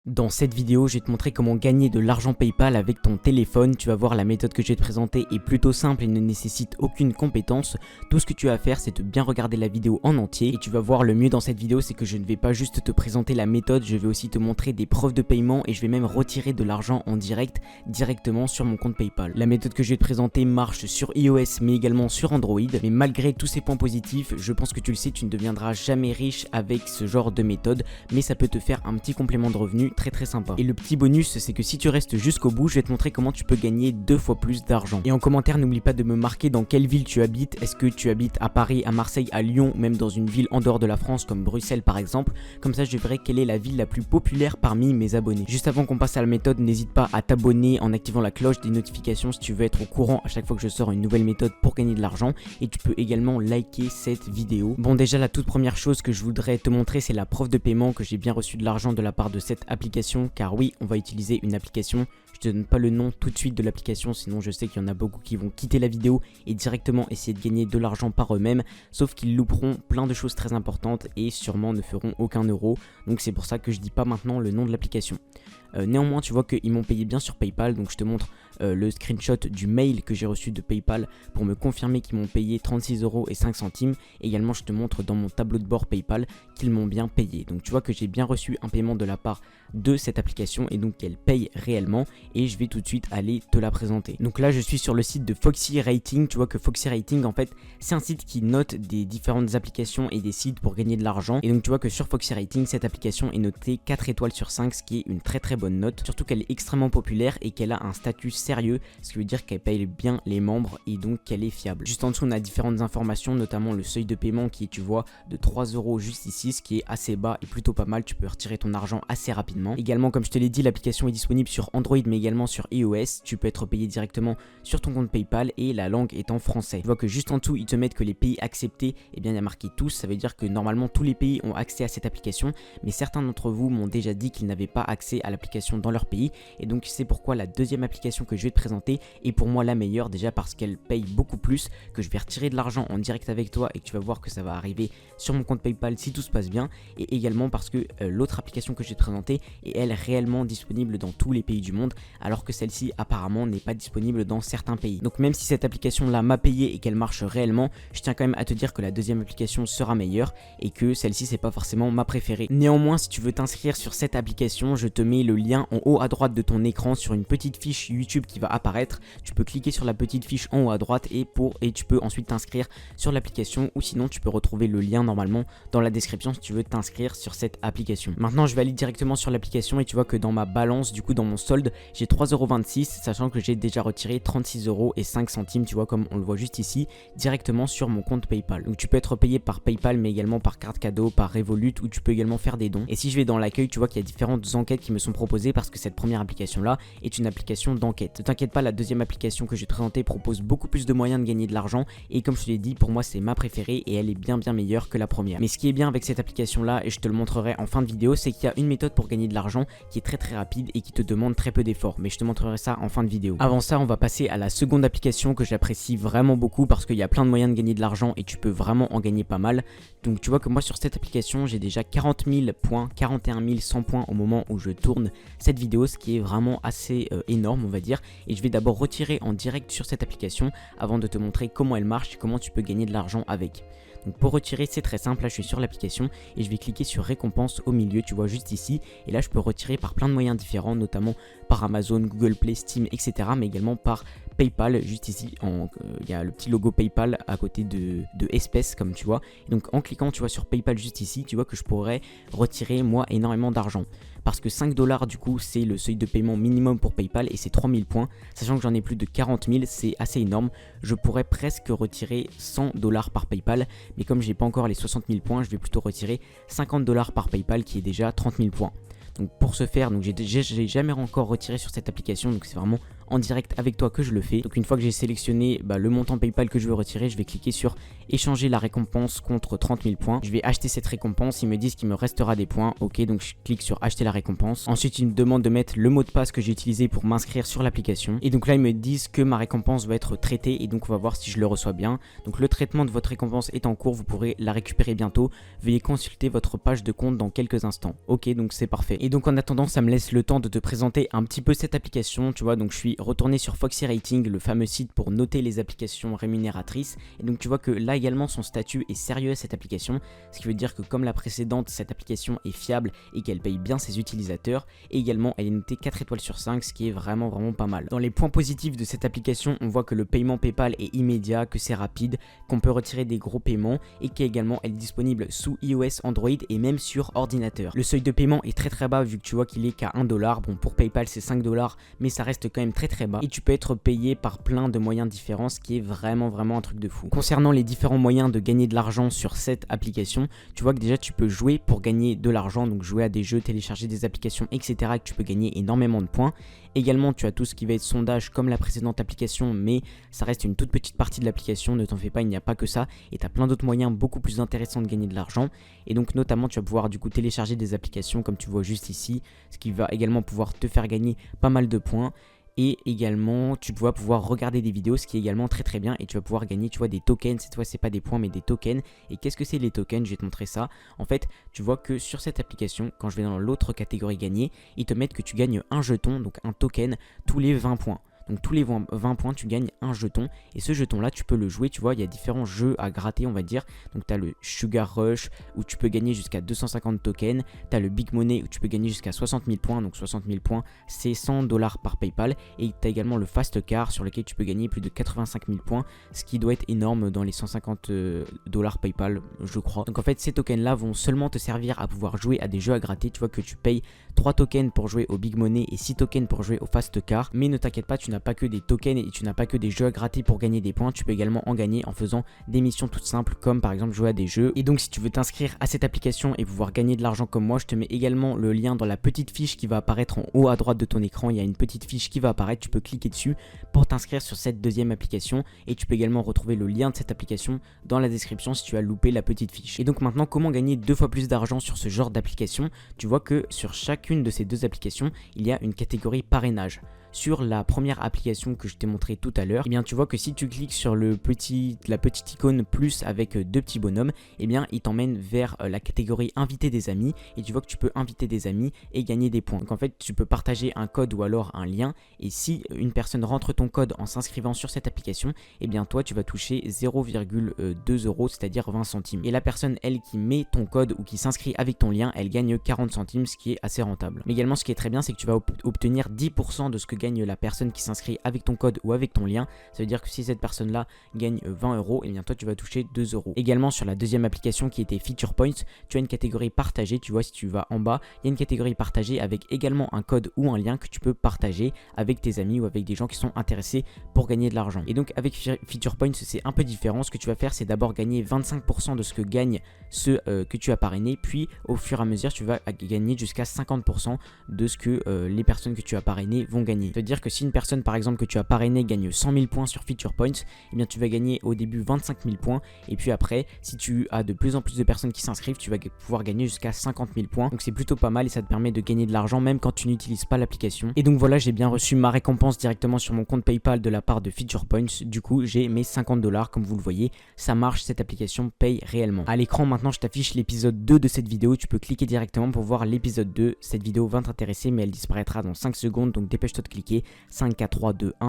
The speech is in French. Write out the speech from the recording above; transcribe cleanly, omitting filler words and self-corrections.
Dans cette vidéo, je vais te montrer comment gagner de l'argent PayPal avec ton téléphone. Tu vas voir, la méthode que je vais te présenter est plutôt simple et ne nécessite aucune compétence. Tout ce que tu as à faire, c'est de bien regarder la vidéo en entier. Et tu vas voir, le mieux dans cette vidéo, c'est que je ne vais pas juste te présenter la méthode, je vais aussi te montrer des preuves de paiement et je vais même retirer de l'argent en direct, directement sur mon compte PayPal. La méthode que je vais te présenter marche sur iOS mais également sur Android. Mais malgré tous ces points positifs, je pense que tu le sais, tu ne deviendras jamais riche avec ce genre de méthode. Mais ça peut te faire un petit complément de revenu très sympa. Et le petit bonus, c'est que si tu restes jusqu'au bout, je vais te montrer comment tu peux gagner 2 fois plus d'argent. Et en commentaire, n'oublie pas de me marquer dans quelle ville tu habites. Est-ce que tu habites à Paris, à Marseille, à Lyon, même dans une ville en dehors de la France comme Bruxelles par exemple. Comme ça, je verrai quelle est la ville la plus populaire parmi mes abonnés. Juste avant qu'on passe à la méthode, n'hésite pas à t'abonner en activant la cloche des notifications si tu veux être au courant à chaque fois que je sors une nouvelle méthode pour gagner de l'argent. Et tu peux également liker cette vidéo. Bon, déjà, la toute première chose que je voudrais te montrer, c'est la preuve de paiement que j'ai bien reçu de l'argent de la part de cette application. Car oui, on va utiliser une application. Je te donne pas le nom tout de suite de l'application, sinon je sais qu'il y en a beaucoup qui vont quitter la vidéo et directement essayer de gagner de l'argent par eux-mêmes, sauf qu'ils louperont plein de choses très importantes et sûrement ne feront aucun euro. Donc c'est pour ça que je dis pas maintenant le nom de l'application. Néanmoins, tu vois qu'ils m'ont payé bien sur PayPal, donc je te montre le screenshot du mail que j'ai reçu de PayPal pour me confirmer qu'ils m'ont payé 36,05 €. Également, je te montre dans mon tableau de bord PayPal qu'ils m'ont bien payé. Donc tu vois que j'ai bien reçu un paiement de la part de cette application et donc qu'elle paye réellement, et je vais tout de suite aller te la présenter. Donc là, je suis sur le site de Foxy Rating. Tu vois que Foxy Rating, en fait, c'est un site qui note des différentes applications et des sites pour gagner de l'argent. Et donc tu vois que sur Foxy Rating, cette application est notée 4 étoiles sur 5, ce qui est une très bonne note, surtout qu'elle est extrêmement populaire et qu'elle a un statut sérieux, ce qui veut dire qu'elle paye bien les membres et donc qu'elle est fiable. Juste en dessous, on a différentes informations, notamment le seuil de paiement qui est, tu vois, de 3 € juste ici, ce qui est assez bas et plutôt pas mal. Tu peux retirer ton argent assez rapidement. Également, comme je te l'ai dit, l'application est disponible sur Android mais également sur iOS. Tu peux être payé directement sur ton compte PayPal et la langue est en français. Tu vois que juste en dessous, ils te mettent que les pays acceptés, et bien il y a marqué tous. Ça veut dire que normalement tous les pays ont accès à cette application, mais certains d'entre vous m'ont déjà dit qu'ils n'avaient pas accès à l'application dans leur pays, et donc c'est pourquoi la deuxième application que je vais te présenter est pour moi la meilleure, déjà parce qu'elle paye beaucoup plus, que je vais retirer de l'argent en direct avec toi et que tu vas voir que ça va arriver sur mon compte PayPal si tout se passe bien, et également parce que l'autre application que je vais te présenter est elle réellement disponible dans tous les pays du monde, alors que celle-ci apparemment n'est pas disponible dans certains pays. Donc même si cette application là m'a payé et qu'elle marche réellement, je tiens quand même à te dire que la deuxième application sera meilleure et que celle-ci c'est pas forcément ma préférée. Néanmoins, si tu veux t'inscrire sur cette application, je te mets le lien en haut à droite de ton écran sur une petite fiche YouTube qui va apparaître. Tu peux cliquer sur la petite fiche en haut à droite et tu peux ensuite t'inscrire sur l'application, ou sinon tu peux retrouver le lien normalement dans la description si tu veux t'inscrire sur cette application. Maintenant, je vais aller directement sur l'application et tu vois que dans ma balance, du coup dans mon solde, j'ai 3,26 €, sachant que j'ai déjà retiré 36,05 €, tu vois, comme on le voit juste ici, directement sur mon compte PayPal. Donc tu peux être payé par PayPal mais également par carte cadeau, par Revolut, ou tu peux également faire des dons. Et si je vais dans l'accueil, tu vois qu'il y a différentes enquêtes qui me sont proposées parce que cette première application là est une application d'enquête. Ne t'inquiète pas, la deuxième application que je vais te présenter propose beaucoup plus de moyens de gagner de l'argent, et comme je te l'ai dit, pour moi c'est ma préférée et elle est bien meilleure que la première. Mais ce qui est bien avec cette application là, et je te le montrerai en fin de vidéo, c'est qu'il y a une méthode pour gagner de l'argent qui est très rapide et qui te demande très peu d'efforts, mais je te montrerai ça en fin de vidéo. Avant ça, on va passer à la seconde application que j'apprécie vraiment beaucoup parce qu'il y a plein de moyens de gagner de l'argent et tu peux vraiment en gagner pas mal. Donc tu vois que moi sur cette application, j'ai déjà 40 000 points, 41 100 points au moment où je tourne cette vidéo, ce qui est vraiment assez énorme, on va dire. Et je vais d'abord retirer en direct sur cette application avant de te montrer comment elle marche et comment tu peux gagner de l'argent avec. Donc pour retirer, c'est très simple. Là je suis sur l'application et je vais cliquer sur récompense au milieu, tu vois juste ici, et là je peux retirer par plein de moyens différents, notamment par Amazon, Google Play, Steam, etc., mais également par PayPal. Juste ici, il y a le petit logo PayPal à côté de espèces, comme tu vois. Et donc en cliquant, tu vois, sur PayPal juste ici, tu vois que je pourrais retirer moi énormément d'argent. Parce que 5 $ du coup c'est le seuil de paiement minimum pour PayPal et c'est 3000 points. Sachant que j'en ai plus de 40 000, c'est assez énorme. Je pourrais presque retirer 100 $ par PayPal, mais comme j'ai pas encore les 60 000 points, je vais plutôt retirer 50 $ par PayPal qui est déjà 30 000 points. Donc pour ce faire, donc j'ai jamais encore retiré sur cette application, donc c'est vraiment en direct avec toi que je le fais. Donc une fois que j'ai sélectionné le montant PayPal que je veux retirer, je vais cliquer sur échanger la récompense contre 30 000 points. Je vais acheter cette récompense, ils me disent qu'il me restera des points. Ok, donc je clique sur acheter la récompense. Ensuite ils me demandent de mettre le mot de passe que j'ai utilisé pour m'inscrire sur l'application. Et donc là ils me disent que ma récompense va être traitée et donc on va voir si je le reçois bien. Donc le traitement de votre récompense est en cours, vous pourrez la récupérer bientôt. Veuillez consulter votre page de compte dans quelques instants. Ok, donc c'est parfait. Et donc en attendant, ça me laisse le temps de te présenter un petit peu cette application, tu vois. Donc je suis retourné sur Foxy Rating, le fameux site pour noter les applications rémunératrices. Et donc tu vois que là également son statut est sérieux à cette application, ce qui veut dire que comme la précédente, cette application est fiable et qu'elle paye bien ses utilisateurs. Et également elle est notée 4 étoiles sur 5, ce qui est vraiment pas mal. Dans les points positifs de cette application, on voit que le paiement PayPal est immédiat, que c'est rapide, qu'on peut retirer des gros paiements et qu'également elle est disponible sous iOS, Android et même sur ordinateur. Le seuil de paiement est très bas vu que tu vois qu'il est qu'à 1$. Bon, pour PayPal c'est 5$, mais ça reste quand même très bas et tu peux être payé par plein de moyens différents, ce qui est vraiment un truc de fou. Concernant les différents moyens de gagner de l'argent sur cette application, tu vois que déjà tu peux jouer pour gagner de l'argent, donc jouer à des jeux, télécharger des applications, etc. et que tu peux gagner énormément de points. Également tu as tout ce qui va être sondage comme la précédente application, mais ça reste une toute petite partie de l'application, ne t'en fais pas, il n'y a pas que ça et tu as plein d'autres moyens beaucoup plus intéressants de gagner de l'argent. Et donc notamment tu vas pouvoir du coup télécharger des applications comme tu vois juste ici, ce qui va également pouvoir te faire gagner pas mal de points. Et également tu vas pouvoir regarder des vidéos, ce qui est également très bien, et tu vas pouvoir gagner, tu vois, des tokens. Cette fois c'est pas des points mais des tokens. Et qu'est-ce que c'est les tokens? Je vais te montrer ça. En fait tu vois que sur cette application, quand je vais dans l'autre catégorie gagner, ils te mettent que tu gagnes un jeton, donc un token, tous les 20 points. Donc tous les 20 points, tu gagnes un jeton. Et ce jeton là, tu peux le jouer, tu vois, il y a différents jeux à gratter, on va dire. Donc tu as le Sugar Rush, où tu peux gagner jusqu'à 250 tokens. Tu as le Big Money, où tu peux gagner jusqu'à 60 000 points. Donc 60 000 points, c'est 100$ par PayPal. Et tu as également le Fast Car, sur lequel tu peux gagner plus de 85 000 points, ce qui doit être énorme dans les 150$ PayPal, je crois. Donc en fait, ces tokens là vont seulement te servir à pouvoir jouer à des jeux à gratter. Tu vois que tu payes 3 tokens pour jouer au Big Money et 6 tokens pour jouer au Fast Car. Mais ne t'inquiète pas, tu n'as pas que des tokens et tu n'as pas que des jeux à gratter pour gagner des points. Tu peux également en gagner en faisant des missions toutes simples, comme par exemple jouer à des jeux. Et donc si tu veux t'inscrire à cette application et pouvoir gagner de l'argent comme moi, je te mets également le lien dans la petite fiche qui va apparaître en haut à droite de ton écran. Il y a une petite fiche qui va apparaître, tu peux cliquer dessus pour t'inscrire sur cette deuxième application. Et tu peux également retrouver le lien de cette application dans la description si tu as loupé la petite fiche. Et donc maintenant, comment gagner 2 fois plus d'argent sur ce genre d'application? Tu vois que sur chacune de ces deux applications, il y a une catégorie parrainage. Sur la première application que je t'ai montré tout à l'heure, eh bien tu vois que si tu cliques sur la petite icône plus avec deux petits bonhommes, eh bien il t'emmène vers la catégorie inviter des amis et tu vois que tu peux inviter des amis et gagner des points. Donc en fait tu peux partager un code ou alors un lien et si une personne rentre ton code en s'inscrivant sur cette application, eh bien toi tu vas toucher 0,2€, c'est-à-dire 20 centimes. Et la personne elle qui met ton code ou qui s'inscrit avec ton lien, elle gagne 40 centimes, ce qui est assez rentable. Mais également ce qui est très bien, c'est que tu vas obtenir 10% de ce que gagne la personne qui s'inscrit avec ton code ou avec ton lien. Ça veut dire que si cette personne là gagne 20€, et bien toi tu vas toucher 2€. Également sur la deuxième application qui était Feature Points, tu as une catégorie partagée. Tu vois, si tu vas en bas, il y a une catégorie partagée avec également un code ou un lien que tu peux partager avec tes amis ou avec des gens qui sont intéressés pour gagner de l'argent. Et donc avec Feature Points c'est un peu différent. Ce que tu vas faire, c'est d'abord gagner 25% de ce que gagnent ceux que tu as parrainé, puis au fur et à mesure tu vas gagner jusqu'à 50% de ce que les personnes que tu as parrainé vont gagner. C'est-à-dire que si une personne par exemple que tu as parrainé gagne 100 000 points sur Feature Points, eh bien tu vas gagner au début 25 000 points et puis après si tu as de plus en plus de personnes qui s'inscrivent, tu vas pouvoir gagner jusqu'à 50 000 points. Donc c'est plutôt pas mal et ça te permet de gagner de l'argent même quand tu n'utilises pas l'application. Et donc voilà, j'ai bien reçu ma récompense directement sur mon compte PayPal de la part de Feature Points. Du coup j'ai mes 50$ comme vous le voyez, ça marche, cette application paye réellement. À l'écran maintenant je t'affiche l'épisode 2 de cette vidéo, tu peux cliquer directement pour voir l'épisode 2. Cette vidéo va t'intéresser mais elle disparaîtra dans 5 secondes, donc dépêche-toi de cliquer. 5, 4, 3, 2, 1.